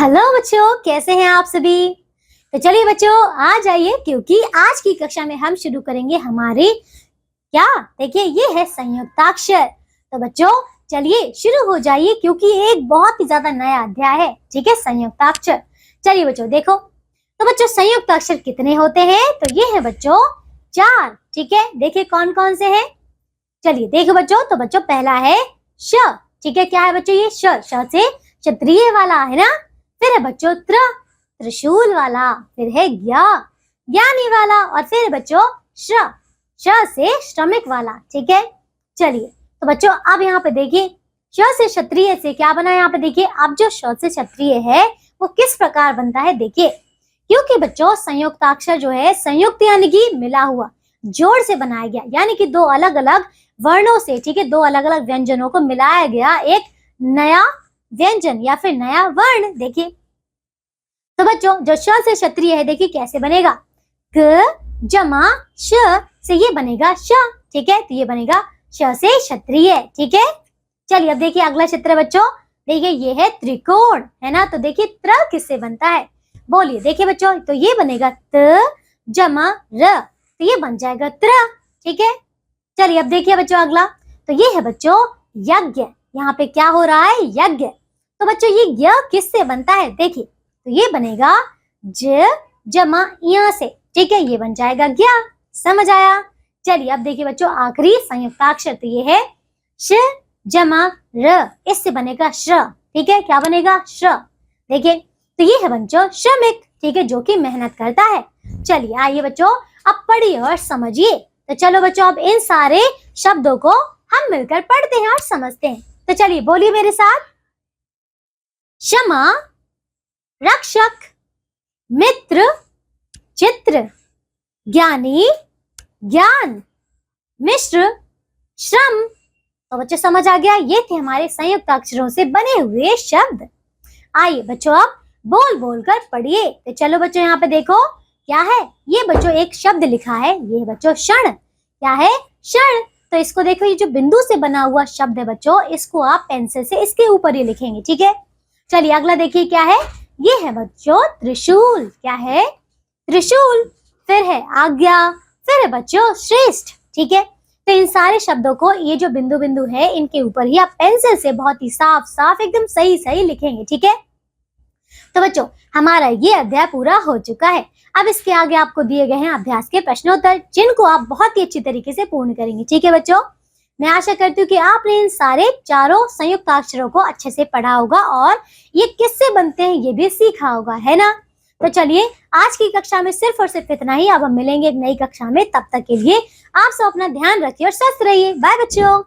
Hello बच्चों, कैसे हैं आप सभी। तो चलिए बच्चों आ जाइए, क्योंकि आज की कक्षा में हम शुरू करेंगे हमारी देखिए ये है संयुक्ताक्षर। तो बच्चों चलिए शुरू हो जाइए, क्योंकि एक बहुत ही ज्यादा नया अध्याय है। ठीक है, संयुक्ताक्षर। चलिए बच्चों देखो, तो बच्चों संयुक्ताक्षर कितने होते हैं? तो ये है बच्चों 4। ठीक है, देखिए कौन कौन से हैं। चलिए देखो बच्चों, तो बच्चों पहला है श। ठीक है, क्या है बच्चों ये? श से क्षत्रिय वाला है ना। फिर है बच्चों त्रिशूल वाला। फिर है ज्ञानी वाला। और फिर है बच्चों श से श्रमिक वाला। ठीक है, चलिए तो बच्चों अब यहाँ पे देखिए, श से क्षत्रिय से क्या बना। यहाँ पे देखिए, अब जो श से क्षत्रिय है वो किस प्रकार बनता है। देखिए, क्योंकि बच्चों संयुक्ताक्षर जो है संयुक्त यानी कि मिला हुआ, जोड़ से बनाया गया, यानी कि दो अलग अलग वर्णों से, ठीक है, दो अलग अलग व्यंजनों को मिलाया गया एक नया व्यंजन या फिर नया वर्ण। देखिए तो बच्चों जो श से क्षत्रिय है, देखिए कैसे बनेगा। क जमा श से ये बनेगा श। ठीक है, तो ये बनेगा श से क्षत्रिय। ठीक है, चलिए अब देखिए अगला चित्र बच्चों। देखिए ये है त्रिकोण, है ना। तो देखिए त्र किससे बनता है, बोलिए। देखिए बच्चों, तो ये बनेगा त जमा र, तो ये बन जाएगा त्र। ठीक है, चलिए अब देखिए बच्चों अगला, तो ये है बच्चों यज्ञ। यहाँ पे क्या हो रहा है? यज्ञ। तो बच्चों ये य किससे बनता है? देखिए तो ये बनेगा ज जमा य से। ठीक है, ये बन जाएगा ज्ञ। समझ आया। चलिए अब देखिए बच्चों आखिरी संयुक्ताक्षर, तो ये है श जमा र, इससे बनेगा श्र। ठीक है, क्या बनेगा? श्र। देखिए तो ये है बच्चों श्रमिक। ठीक है, जो कि मेहनत करता है। चलिए आइए बच्चों अब पढ़िए और समझिए। तो चलो बच्चों अब इन सारे शब्दों को हम मिलकर पढ़ते हैं और समझते हैं। तो चलिए बोलिए मेरे साथ। क्षमा, रक्षक, मित्र, चित्र, ज्ञानी, ज्ञान, मिश्र, श्रम। तो बच्चों समझ आ गया, ये थे हमारे संयुक्त अक्षरों से बने हुए शब्द। आइए बच्चों अब बोल बोल कर पढ़िए। तो चलो बच्चों यहाँ पे देखो क्या है। ये बच्चों एक शब्द लिखा है, ये बच्चों क्षण। क्या है? क्षण। तो इसको देखो, ये जो बिंदु से बना हुआ शब्द है बच्चों, इसको आप पेंसिल से इसके ऊपर ही लिखेंगे। ठीक है, चलिए अगला देखिए क्या है। ये है बच्चों त्रिशूल। क्या है? त्रिशूल। फिर है आज्ञा। फिर है बच्चों श्रेष्ठ। ठीक है, तो इन सारे शब्दों को ये जो बिंदु बिंदु है इनके ऊपर ही आप पेंसिल से बहुत ही साफ साफ एकदम सही सही लिखेंगे। ठीक है, तो बच्चों हमारा ये अध्याय पूरा हो चुका है। अब इसके आगे आपको दिए गए हैं अभ्यास के प्रश्नोत्तर, जिनको आप बहुत ही अच्छी तरीके से पूर्ण करेंगे। ठीक है बच्चों, मैं आशा करती हूँ कि आपने इन सारे चारों संयुक्त अक्षरों को अच्छे से पढ़ा होगा और ये किससे बनते हैं ये भी सीखा होगा, है ना। तो चलिए आज की कक्षा में सिर्फ और सिर्फ इतना ही। अब हम मिलेंगे एक नई कक्षा में, तब तक के लिए आप सब अपना ध्यान रखिए और स्वस्थ रहिए। बाय बच्चों।